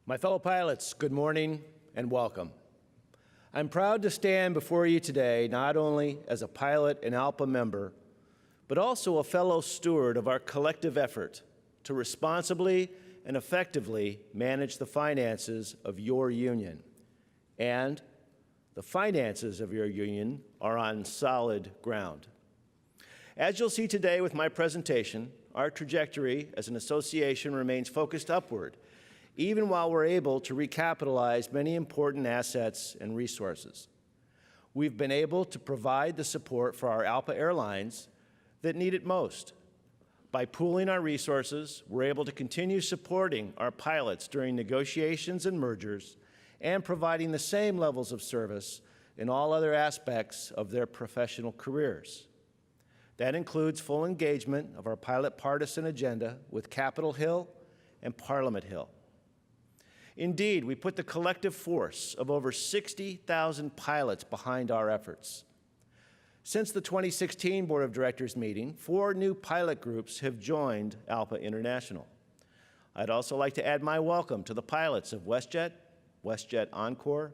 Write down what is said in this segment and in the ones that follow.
My fellow pilots, good morning and welcome. I'm proud to stand before you today not only as a pilot and ALPA member, but also a fellow steward of our collective effort to responsibly and effectively manage the finances of your union. And the finances of your union are on solid ground. As you'll see today with my presentation, our trajectory as an association remains focused upward, even while we're able to recapitalize many important assets and resources. We've been able to provide the support for our ALPA airlines that need it most. By pooling our resources, we're able to continue supporting our pilots during negotiations and mergers and providing the same levels of service in all other aspects of their professional careers. That includes full engagement of our pilot partisan agenda with Capitol Hill and Parliament Hill. Indeed, we put the collective force of over 60,000 pilots behind our efforts. Since the 2016 Board of Directors meeting, 4 new pilot groups have joined ALPA International. I'd also like to add my welcome to the pilots of WestJet, WestJet Encore,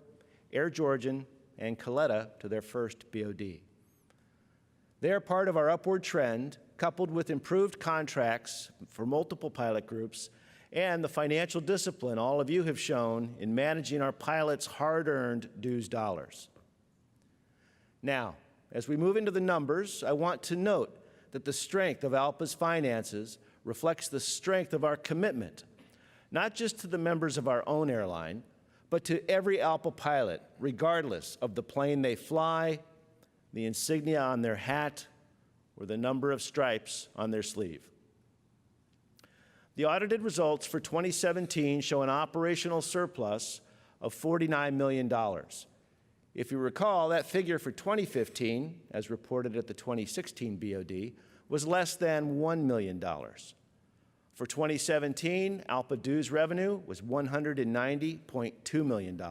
Air Georgian, and Coletta to their first BOD. They are part of our upward trend, coupled with improved contracts for multiple pilot groups and the financial discipline all of you have shown in managing our pilots' hard-earned dues dollars. Now, as we move into the numbers, I want to note that the strength of ALPA's finances reflects the strength of our commitment, not just to the members of our own airline, but to every ALPA pilot, regardless of the plane they fly, the insignia on their hat, or the number of stripes on their sleeve. The audited results for 2017 show an operational surplus of $49 million. If you recall, that figure for 2015, as reported at the 2016 BOD, was less than $1 million. For 2017, ALPA dues revenue was $190.2 million.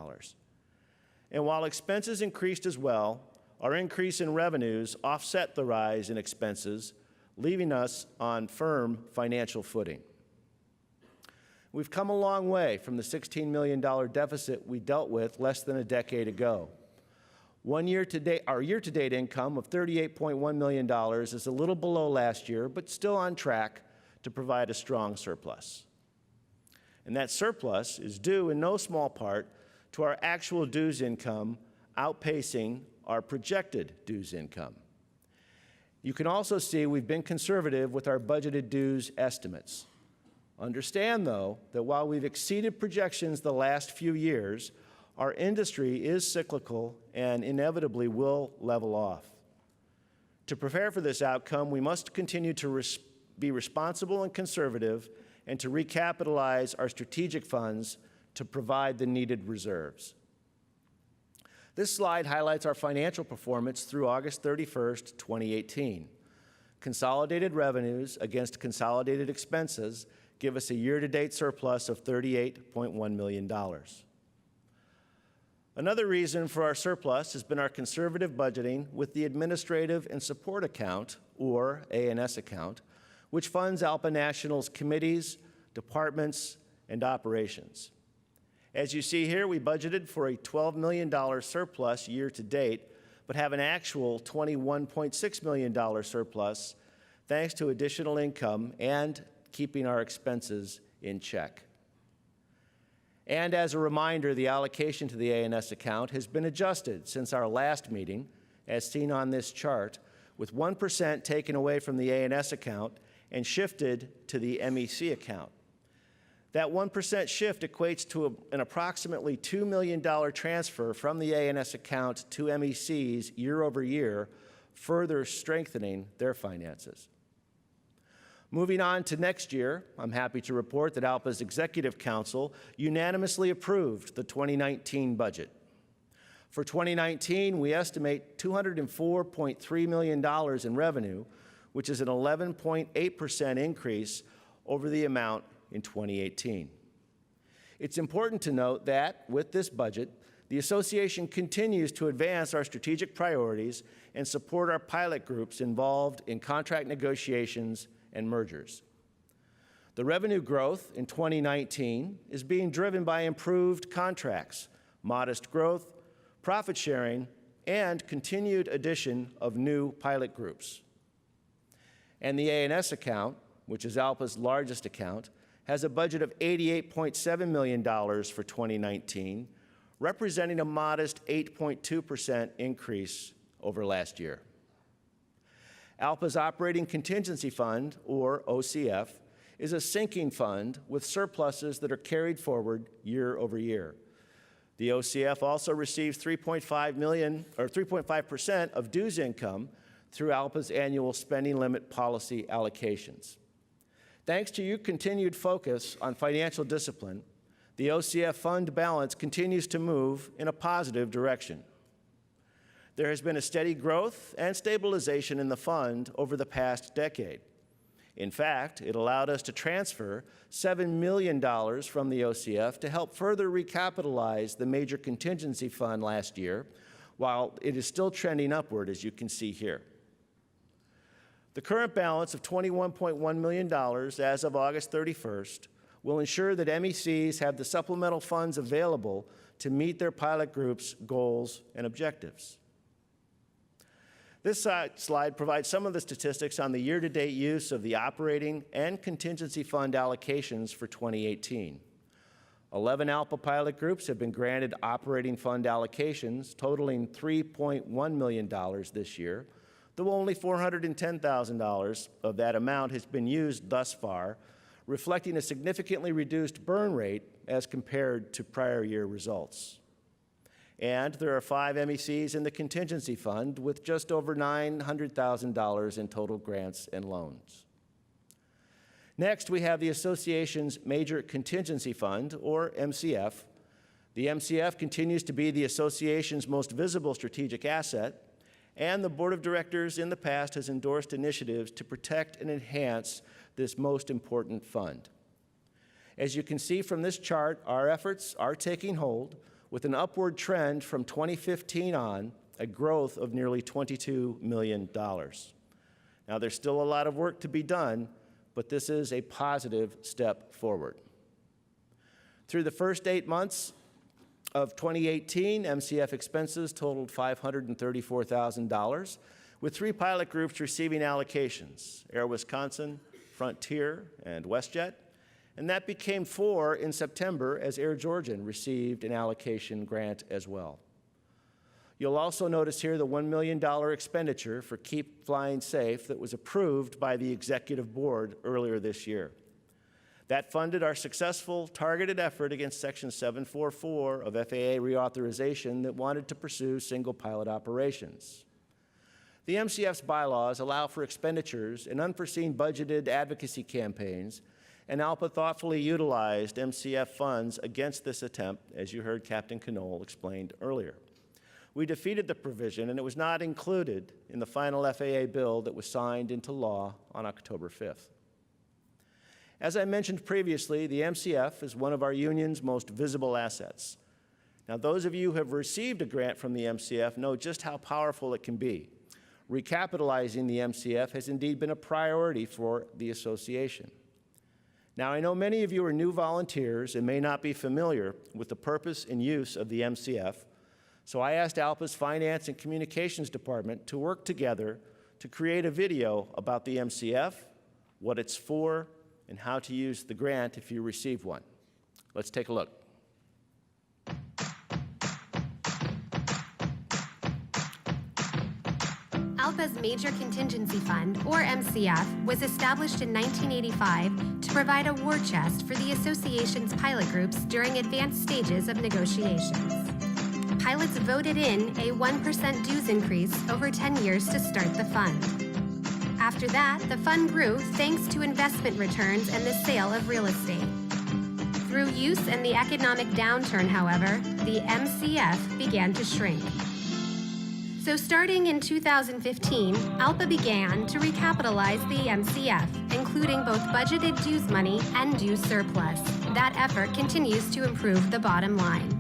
And while expenses increased as well, our increase in revenues offset the rise in expenses, leaving us on firm financial footing. We've come a long way from the $16 million deficit we dealt with less than a decade ago. Our year-to-date income of $38.1 million is a little below last year, but still on track to provide a strong surplus. And that surplus is due in no small part to our actual dues income outpacing our projected dues income. You can also see we've been conservative with our budgeted dues estimates. Understand, though, that while we've exceeded projections the last few years, our industry is cyclical and inevitably will level off. To prepare for this outcome, we must continue to be responsible and conservative and to recapitalize our strategic funds to provide the needed reserves. This slide highlights our financial performance through August 31st, 2018. Consolidated revenues against consolidated expenses give us a year-to-date surplus of $38.1 million. Another reason for our surplus has been our conservative budgeting with the Administrative and Support Account, or ANS account, which funds ALPA National's committees, departments, and operations. As you see here, we budgeted for a $12 million surplus year-to-date, but have an actual $21.6 million surplus thanks to additional income and keeping our expenses in check. And as a reminder, the allocation to the ANS account has been adjusted since our last meeting, as seen on this chart, with 1% taken away from the ANS account and shifted to the MEC account. That 1% shift equates to an approximately $2 million transfer from the ANS account to MECs year over year, further strengthening their finances. Moving on to next year, I'm happy to report that ALPA's Executive Council unanimously approved the 2019 budget. For 2019, we estimate $204.3 million in revenue, which is an 11.8% increase over the amount in 2018. It's important to note that, with this budget, the association continues to advance our strategic priorities and support our pilot groups involved in contract negotiations and mergers. The revenue growth in 2019 is being driven by improved contracts, modest growth, profit sharing, and continued addition of new pilot groups. And the A&S account, which is ALPA's largest account, has a budget of $88.7 million for 2019, representing a modest 8.2% increase over last year. ALPA's Operating Contingency Fund, or OCF, is a sinking fund with surpluses that are carried forward year over year. The OCF also receives 3.5% of dues income through ALPA's annual spending limit policy allocations. Thanks to your continued focus on financial discipline, the OCF fund balance continues to move in a positive direction. There has been a steady growth and stabilization in the fund over the past decade. In fact, it allowed us to transfer $7 million from the OCF to help further recapitalize the major contingency fund last year, while it is still trending upward, as you can see here. The current balance of $21.1 million as of August 31st will ensure that MECs have the supplemental funds available to meet their pilot group's goals and objectives. This slide provides some of the statistics on the year-to-date use of the operating and contingency fund allocations for 2018. 11 ALPA pilot groups have been granted operating fund allocations totaling $3.1 million this year, though only $410,000 of that amount has been used thus far, reflecting a significantly reduced burn rate as compared to prior year results. And there are 5 MECs in the contingency fund with just over $900,000 in total grants and loans. Next, we have the association's major contingency fund, or MCF. The MCF continues to be the association's most visible strategic asset, and the board of directors in the past has endorsed initiatives to protect and enhance this most important fund. As you can see from this chart, our efforts are taking hold, with an upward trend from 2015 on, a growth of nearly $22 million. Now, there's still a lot of work to be done, but this is a positive step forward. Through the first 8 months of 2018, MCF expenses totaled $534,000, with 3 pilot groups receiving allocations: Air Wisconsin, Frontier, and WestJet. And that became 4 in September as Air Georgian received an allocation grant as well. You'll also notice here the $1 million expenditure for Keep Flying Safe that was approved by the executive board earlier this year. That funded our successful targeted effort against Section 744 of FAA reauthorization that wanted to pursue single pilot operations. The MCF's bylaws allow for expenditures and unforeseen budgeted advocacy campaigns, and ALPA thoughtfully utilized MCF funds against this attempt, as you heard Captain Knoll explained earlier. We defeated the provision, and it was not included in the final FAA bill that was signed into law on October 5th. As I mentioned previously, the MCF is one of our union's most visible assets. Now, those of you who have received a grant from the MCF know just how powerful it can be. Recapitalizing the MCF has indeed been a priority for the association. Now, I know many of you are new volunteers and may not be familiar with the purpose and use of the MCF, so I asked ALPA's Finance and Communications Department to work together to create a video about the MCF, what it's for, and how to use the grant if you receive one. Let's take a look. ALPA's Major Contingency Fund, or MCF, was established in 1985 to provide a war chest for the association's pilot groups during advanced stages of negotiations. Pilots voted in a 1% dues increase over 10 years to start the fund. After that, the fund grew thanks to investment returns and the sale of real estate. Through use and the economic downturn, however, the MCF began to shrink. So starting in 2015, ALPA began to recapitalize the MCF, including both budgeted dues money and dues surplus. That effort continues to improve the bottom line.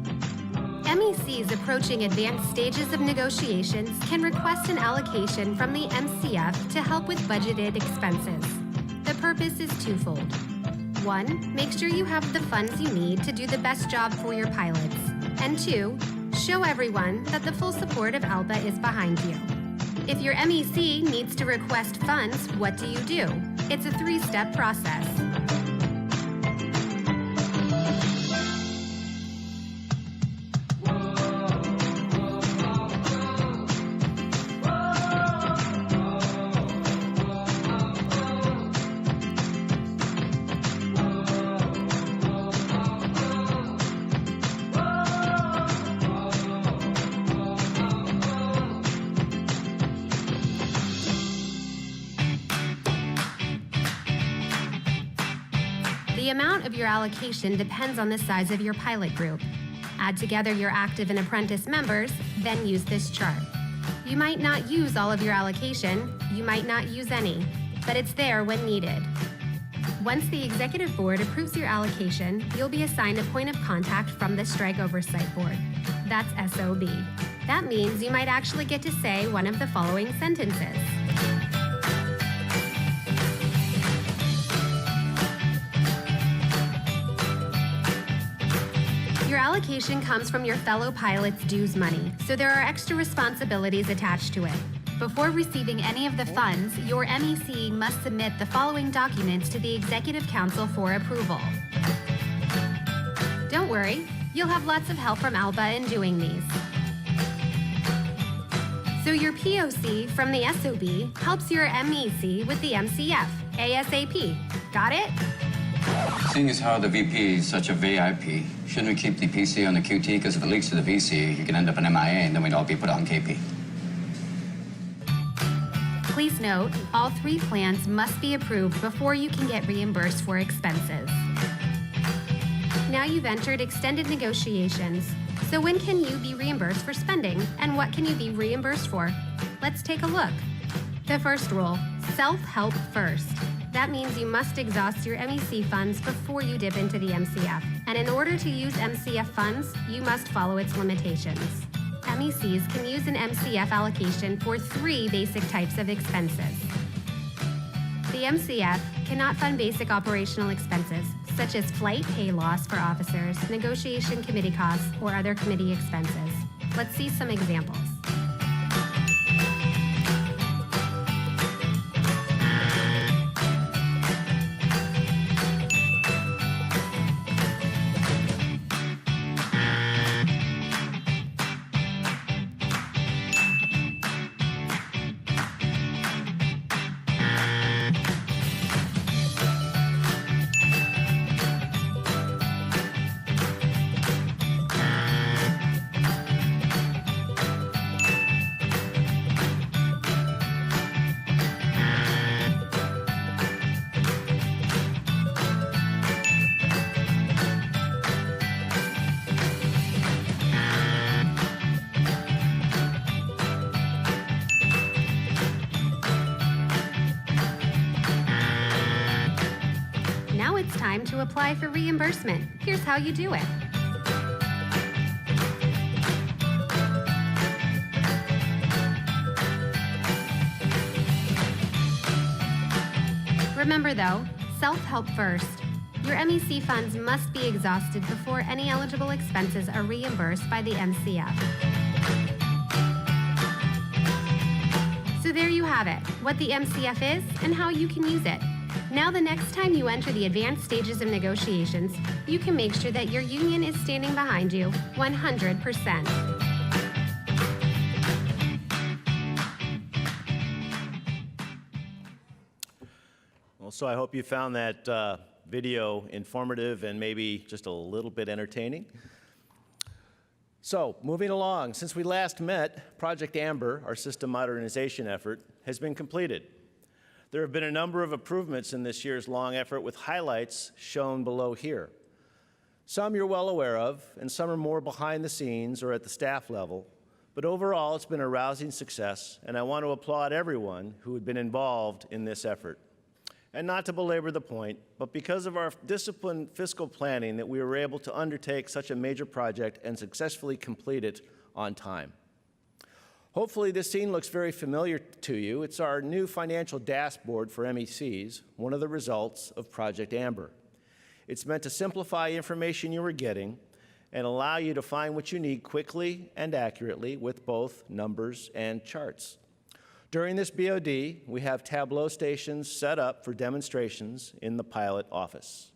MECs approaching advanced stages of negotiations can request an allocation from the MCF to help with budgeted expenses. The purpose is twofold. 1, make sure you have the funds you need to do the best job for your pilots. And 2, show everyone that the full support of ALPA is behind you. If your MEC needs to request funds, what do? It's a 3-step process. The amount of your allocation depends on the size of your pilot group. Add together your active and apprentice members, then use this chart. You might not use all of your allocation, you might not use any, but it's there when needed. Once the Executive Board approves your allocation, you'll be assigned a point of contact from the Strike Oversight Board. That's SOB. That means you might actually get to say one of the following sentences. Your allocation comes from your fellow pilot's dues money, so there are extra responsibilities attached to it. Before receiving any of the funds, your MEC must submit the following documents to the Executive Council for approval. Don't worry, you'll have lots of help from ALPA in doing these. So your POC from the SOB helps your MEC with the MCF, ASAP. Got it? Seeing as how the VP is such a VIP, shouldn't we keep the PC on the QT? Because if it leaks to the VC, you can end up an MIA and then we'd all be put on KP. Please note, all 3 plans must be approved before you can get reimbursed for expenses. Now you've entered extended negotiations. So when can you be reimbursed for spending, and what can you be reimbursed for? Let's take a look. The first rule, self-help first. That means you must exhaust your MEC funds before you dip into the MCF. And in order to use MCF funds, you must follow its limitations. MECs can use an MCF allocation for 3 basic types of expenses. The MCF cannot fund basic operational expenses, such as flight pay loss for officers, negotiation committee costs, or other committee expenses. Let's see some examples. Time to apply for reimbursement. Here's how you do it. Remember though, self-help first. Your MEC funds must be exhausted before any eligible expenses are reimbursed by the MCF. So there you have it, what the MCF is and how you can use it. Now the next time you enter the advanced stages of negotiations, you can make sure that your union is standing behind you 100%. Well, so I hope you found that video informative and maybe just a little bit entertaining. So, moving along, since we last met, Project Amber, our system modernization effort, has been completed. There have been a number of improvements in this year's long effort with highlights shown below here. Some you're well aware of, and some are more behind the scenes or at the staff level, but overall it's been a rousing success, and I want to applaud everyone who had been involved in this effort. And not to belabor the point, but because of our disciplined fiscal planning that we were able to undertake such a major project and successfully complete it on time. Hopefully this scene looks very familiar to you. It's our new financial dashboard for MECs, one of the results of Project Amber. It's meant to simplify information you are getting and allow you to find what you need quickly and accurately with both numbers and charts. During this BOD, we have Tableau stations set up for demonstrations in the pilot office.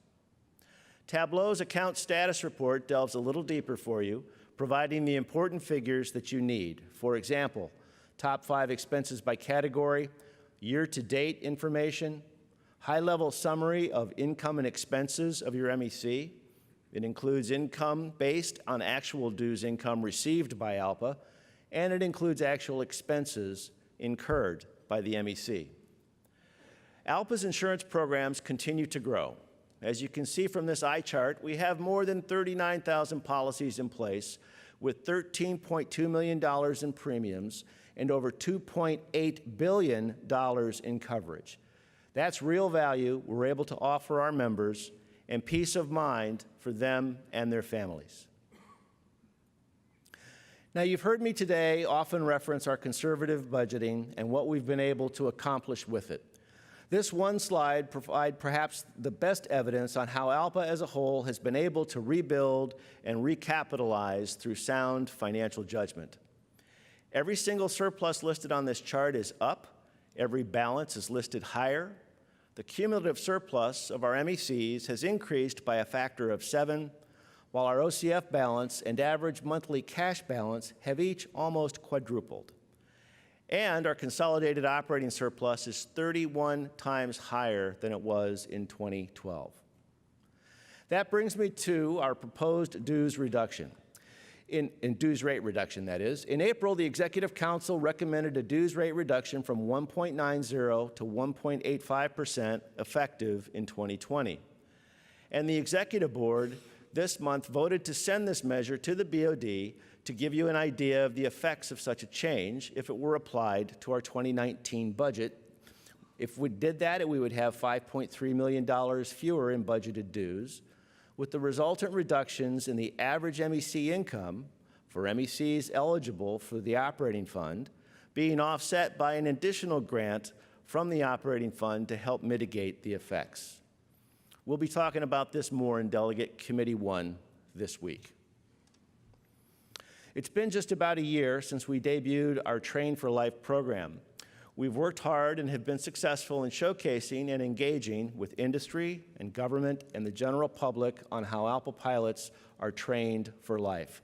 Tableau's account status report delves a little deeper for you, providing the important figures that you need. For example, top 5 expenses by category, year-to-date information, high-level summary of income and expenses of your MEC. It includes income based on actual dues income received by ALPA, and it includes actual expenses incurred by the MEC. ALPA's insurance programs continue to grow. As you can see from this eye chart, we have more than 39,000 policies in place with $13.2 million in premiums and over $2.8 billion in coverage. That's real value we're able to offer our members and peace of mind for them and their families. Now, you've heard me today often reference our conservative budgeting and what we've been able to accomplish with it. This one slide provides perhaps the best evidence on how ALPA as a whole has been able to rebuild and recapitalize through sound financial judgment. Every single surplus listed on this chart is up. Every balance is listed higher. The cumulative surplus of our MECs has increased by a factor of 7, while our OCF balance and average monthly cash balance have each almost quadrupled. And our consolidated operating surplus is 31 times higher than it was in 2012. That brings me to our proposed dues reduction. In dues rate reduction, that is. In April, the Executive Council recommended a dues rate reduction from 1.90 to 1.85% effective in 2020. And the Executive Board this month voted to send this measure to the BOD to give you an idea of the effects of such a change if it were applied to our 2019 budget. If we did that, we would have $5.3 million fewer in budgeted dues, with the resultant reductions in the average MEC income for MECs eligible for the operating fund being offset by an additional grant from the operating fund to help mitigate the effects. We'll be talking about this more in Delegate Committee 1 this week. It's been just about a year since we debuted our Train for Life program. We've worked hard and have been successful in showcasing and engaging with industry and government and the general public on how ALPA pilots are trained for life.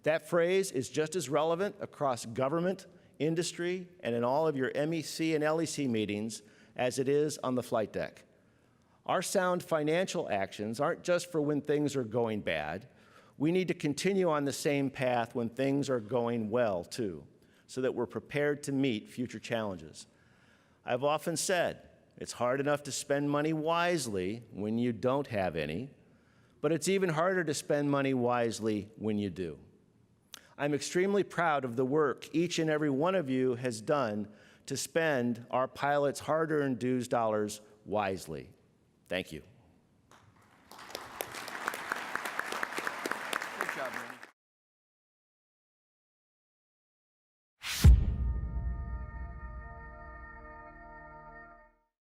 That phrase is just as relevant across government, industry, and in all of your MEC and LEC meetings as it is on the flight deck. Our sound financial actions aren't just for when things are going bad. We need to continue on the same path when things are going well, too, so that we're prepared to meet future challenges. I've often said, it's hard enough to spend money wisely when you don't have any, but it's even harder to spend money wisely when you do. I'm extremely proud of the work each and every one of you has done to spend our pilots' hard-earned dues dollars wisely. Thank you.